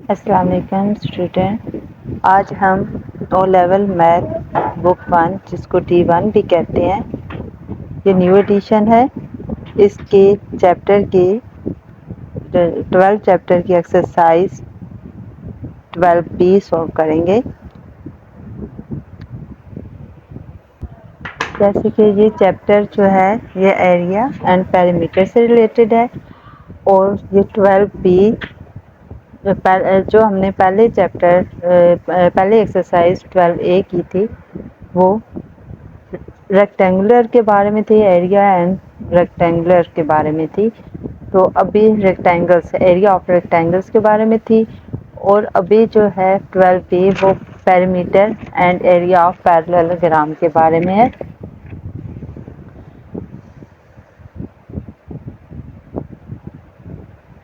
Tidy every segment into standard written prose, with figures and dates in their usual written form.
السلام علیکم اسٹوڈنٹ. آج ہم او لیول میتھ بک 1 جس کو D1 بھی کہتے ہیں، یہ نیو ایڈیشن ہے. اس کے چیپٹر کی 12 چیپٹر کی ایکسرسائز 12B سولو کریں گے. جیسے کہ یہ چیپٹر جو ہے یہ ایریا اینڈ پیریمیٹر سے ریلیٹڈ ہے، اور یہ 12B جو ہم نے پہلے چیپٹر پہلے ایکسرسائز 12A کی تھی وہ ریکٹینگولر کے بارے میں تھی، ایریا اینڈ ریکٹینگولر کے بارے میں تھی. تو ابھی ریکٹینگلس ایریا آف ریکٹینگلس کے بارے میں تھی، اور ابھی جو ہے 12B وہ پیریمیٹر اینڈ ایریا آف پیراللوگرام کے بارے میں ہے.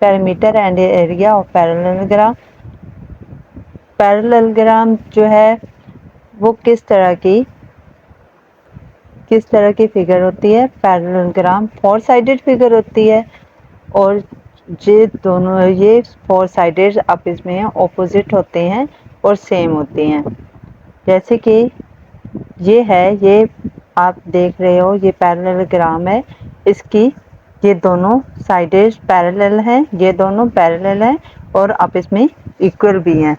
پیریمیٹر اینڈ ایریا آف پیراللوگرام. پیراللوگرام جو ہے وہ کس طرح کی فگر ہوتی ہے؟ پیراللوگرام 4 سائیڈڈ فگر ہوتی ہے، اور یہ 4 سائیڈڈ آپس میں اپوزٹ ہوتے ہیں اور سیم ہوتے ہیں. جیسے کہ یہ آپ دیکھ رہے ہو، یہ پیراللوگرام ہے. اس کی یہ دونوں سائیڈز پیرالل ہیں، یہ دونوں پیرالل ہیں اور آپس میں ایکول بھی ہیں.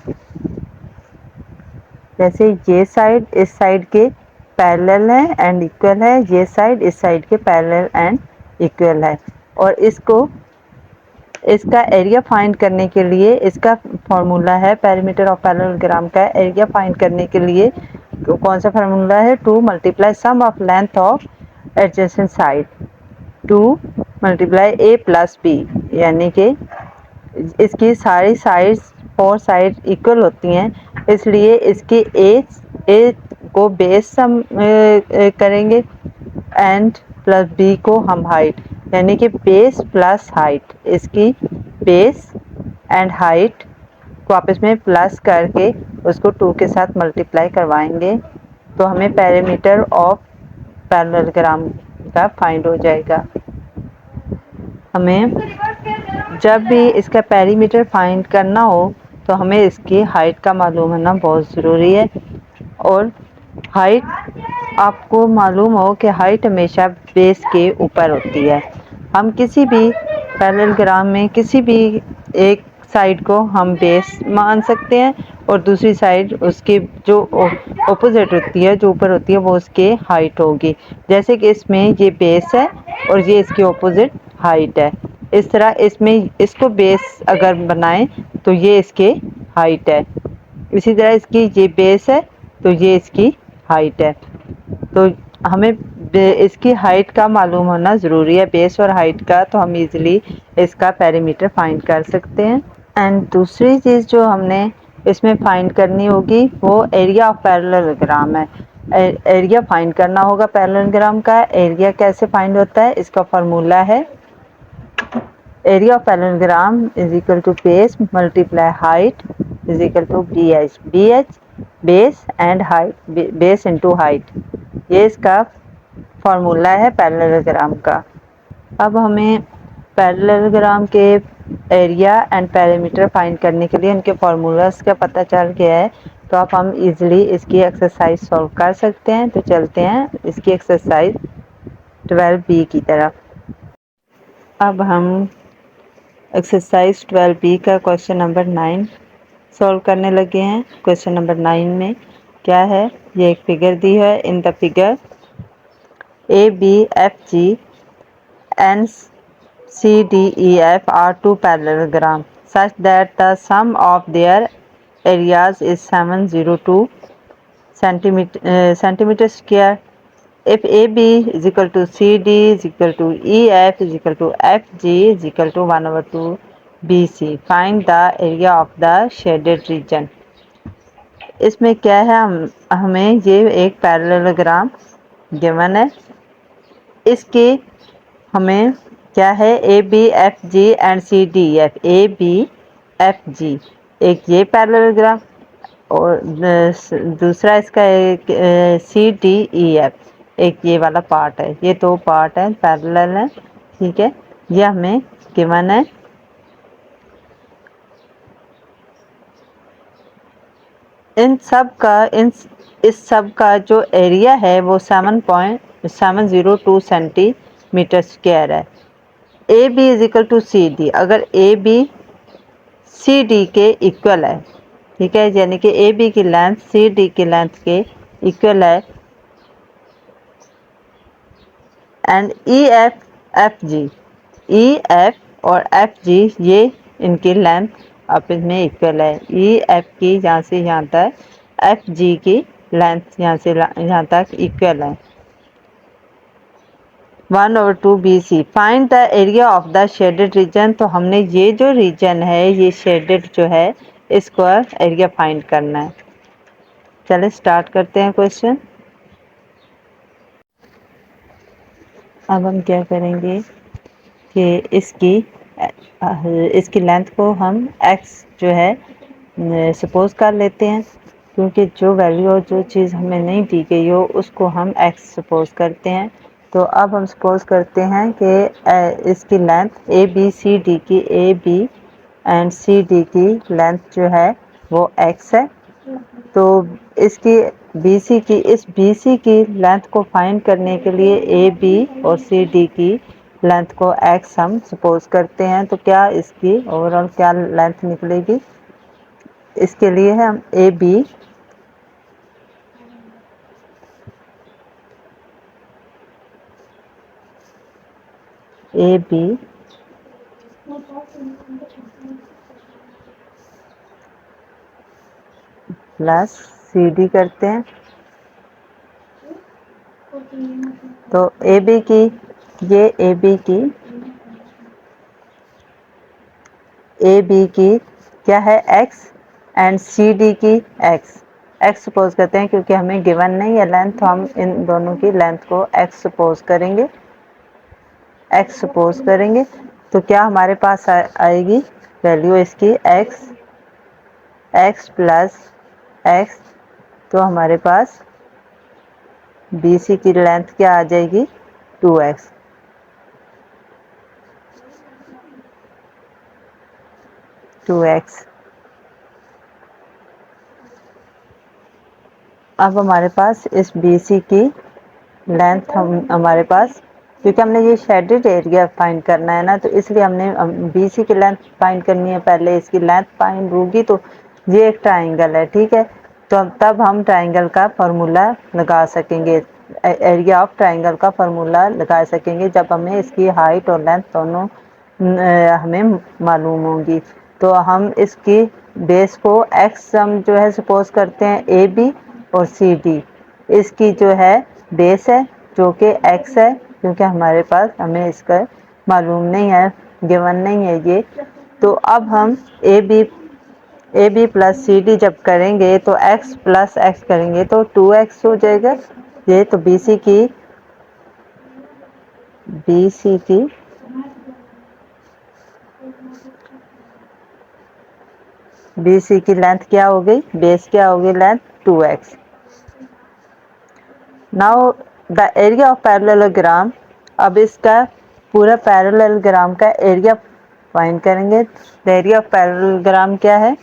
جیسے یہ سائڈ اس سائڈ کے پیرالل ہے اینڈ ایکول ہے، یہ سائڈ اس سائڈ کے پیرالل اینڈ ایکول ہے. اور اس کا ایریا فائنڈ کرنے کے لیے اس کا فارمولا ہے پیریمیٹر آف پیراللوگرام کا ایریا فائنڈ کرنے کے لیے کون سا فارمولا ہے؟ 2 × sum of length of adjacent side 2 × A + B، یعنی کہ اس کی ساری سائڈس 4 سائڈ ایکول ہوتی ہیں، اس لیے اس کی اے کو بیس سم کریں گے اینڈ پلس بی کو ہم ہائٹ، یعنی کہ بیس پلس ہائٹ. اس کی بیس اینڈ ہائٹ کو آپس میں پلس کر کے اس کو 2 کے ساتھ ملٹیپلائی کروائیں گے تو ہمیں پیریمیٹر آف پیراللوگرام کا فائنڈ ہو جائے گا. ہمیں جب بھی اس کا پیریمیٹر فائنڈ کرنا ہو تو ہمیں اس کی ہائٹ کا معلوم ہونا بہت ضروری ہے. اور ہائٹ آپ کو معلوم ہو کہ ہائٹ ہمیشہ بیس کے اوپر ہوتی ہے. ہم کسی بھی پیراللوگرام میں کسی بھی ایک سائڈ کو ہم بیس مان سکتے ہیں، اور دوسری سائڈ اس کی جو اپوزٹ ہوتی ہے، جو اوپر ہوتی ہے، وہ اس کے ہائٹ ہوگی. جیسے کہ اس میں یہ بیس ہے اور یہ اس کی اپوزٹ ہائٹ ہے. اس طرح اس میں اس کو بیس اگر بنائیں تو یہ اس کے ہائٹ ہے. اسی طرح اس کی یہ بیس ہے تو یہ اس کی ہائٹ ہے. تو ہمیں اس کی ہائٹ کا معلوم ہونا ضروری ہے، بیس اور ہائٹ کا، تو ہم ایزیلی اس کا پیریمیٹر فائنڈ کر سکتے ہیں. اینڈ دوسری چیز جو ہم نے اس میں فائنڈ کرنی ہوگی وہ ایریا آف پیراللوگرام ہے. ایریا فائنڈ کرنا ہوگا پیراللوگرام کا. ایریا کیسے فائنڈ ہوتا ہے؟ اس کا فارمولا ہے area of parallelogram = base × height = BH. BH base and height, base into height, یہ اس کا فارمولا ہے پیراللوگرام کا. اب ہمیں پیراللوگرام کے ایریا اینڈ پیریمیٹر فائنڈ کرنے کے لیے ان کے فارمولاز کا پتہ چل گیا ہے، تو اب ہم ایزیلی اس کی ایکسرسائز سولو کر سکتے ہیں. تو چلتے ہیں اس کی ایکسرسائز 12B کی طرف. اب ہم ایکسرسائز 12B کا کوشچن نمبر 9 سولو کرنے لگے ہیں. کوشچن نمبر 9 میں کیا ہے؟ یہ ایک فگر دی ہے. In the figure ABFG and CDEF are two parallelogram such that the sum of their areas is 702 centimeter square. If AB is equal to CD is equal to EF is equal to FG is equal to 1/2 BC, find the area of the shaded region. اس میں کیا ہے؟ ہمیں یہ ایک پیراللوگرام given ہے. اس کی ہمیں کیا ہے؟ ABFG and CDEF. ABFG ایک یہ پیراللوگرام اور دوسرا اس کا ایک CDEF ایک یہ والا پارٹ ہے. یہ 2 پارٹ ہیں، پیرالل ہیں. ٹھیک ہے، یہ ہمیں گیون ہے. اس سب کا جو ایریا ہے وہ 7.702 سینٹی میٹر اسکوائر ہے. A B is equal to C D. اگر اے بی سی ڈی کے ایکول ہے, ٹھیک ہے, یعنی کہ اے بی کی لینتھ سی ڈی کی لینتھ کے ایکول ہے, and E F G, E F اور ایف جی یہ ان کی لینتھ آپس میں ایکول ہے. ای ایف کی یہاں سے یہاں تک, ایف جی کی لینتھ یہاں سے یہاں تک ایکول ہے. 1/2 B C. Find the area of the shaded region. تو ہم نے یہ جو ریجن ہے, یہ شیڈڈ جو ہے, اس کو ایریا فائنڈ کرنا ہے. چلے اسٹارٹ کرتے ہیں کوشچن. اب ہم کیا کریں گے کہ اس کی لینتھ کو ہم ایکس جو ہے سپوز کر لیتے ہیں, کیونکہ جو ویلیو اور جو چیز ہمیں نہیں دی گئی ہو اس کو ہم ایکس سپوز کرتے ہیں. تو اب ہم سپوز کرتے ہیں کہ اس کی لینتھ اے بی سی ڈی کی, اے بی اینڈ سی ڈی کی لینتھ جو ہے وہ ایکس ہے. تو اس بی سی کی لینتھ کو فائنڈ کرنے کے لیے اے بی اور سی ڈی کی لینتھ کو ایکس ہم سپوز کرتے ہیں. تو کیا اس کی اوور آل کیا لینتھ نکلے گی؟ اس کے لیے ہم اے بی پلس سی ڈی کرتے ہیں. تو اے بی کی کیا ہے ایکس, اینڈ سی ڈی کی ایکس سپوز کرتے ہیں, کیونکہ ہمیں گیون نہیں ہے لینتھ, تو ہم ان دونوں کی لینتھ کو ایکس سپوز کریں گے. تو کیا ہمارے پاس آئے گی ویلیو اس کی ایکس پلس ایکس. تو ہمارے پاس بی سی کی لینتھ کیا آ جائے گی 2x. اب ہمارے پاس اس بی سی کی لینتھ ہمارے پاس, کیونکہ ہم نے یہ شیڈڈ ایریا فائنڈ کرنا ہے نا, تو اس لیے ہم نے بی سی کی لینتھ فائنڈ کرنی ہے. پہلے اس کی لینتھ فائنڈ ہوگی تو یہ ایک ٹرائنگل ہے, ٹھیک ہے. تو تب ہم ٹرائنگل کا فارمولا لگا سکیں گے, ایریا آف ٹرائنگل کا فارمولا لگا سکیں گے جب ہمیں اس کی ہائٹ اور لینتھ دونوں ہمیں معلوم ہوں گی. تو ہم اس کی بیس کو ایکس ہم جو ہے سپوز کرتے ہیں اے بی اور سی ڈی, اس کی جو ہے بیس ہے جو کہ ایکس ہے, کیونکہ ہمارے پاس ہمیں اس کا معلوم نہیں ہے, گیون نہیں ہے یہ. تو اب ہم اے بی پلس سی ڈی جب کریں گے تو ایکس پلس ایکس کریں گے تو 2x ہو جائے گا. یہ تو بی سی کی لینتھ کیا ہو گئی, بیس کیا ہوگی length 2x. Now the area of parallelogram. اب اس کا پورا پیراللوگرام کا ایریا فائنڈ کریں گے. ایریا آف پیراللوگرام کیا ہے؟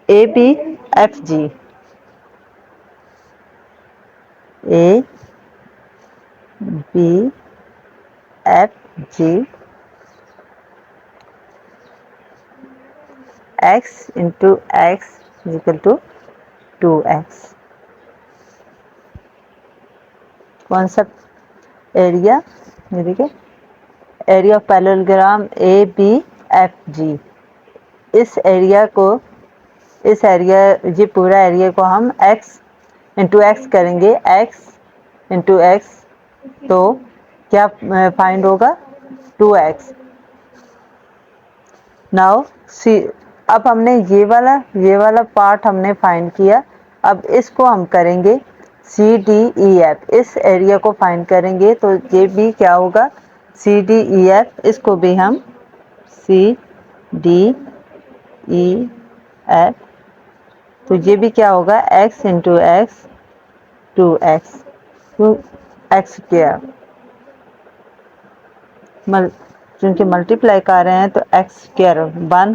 A B F G, A B F G x into x is equal to 2x. کون سا ایریا؟ دیکھیے area of parallelogram A B F G. اس ایریا یہ پورا ایریا کو ہم ایکس انٹو ایکس کریں گے, ایکس انٹو ایکس, تو کیا فائنڈ ہوگا 2x. ناؤ اب ہم نے یہ والا پارٹ ہم نے فائنڈ کیا. اب اس کو ہم کریں گے سی ڈی ای ایف, اس ایریا کو فائنڈ کریں گے. تو یہ بھی کیا ہوگا سی ڈی ای ایف, اس کو بھی ہم سی ڈی ای ایف, تو یہ بھی کیا ہوگا x into x 2x, x کیا چونکہ ملٹیپلائی کر رہے ہیں تو ایکس اسکوائر 1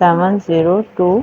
702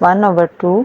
1/2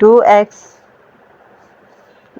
2x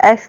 x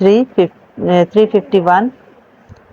351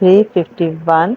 351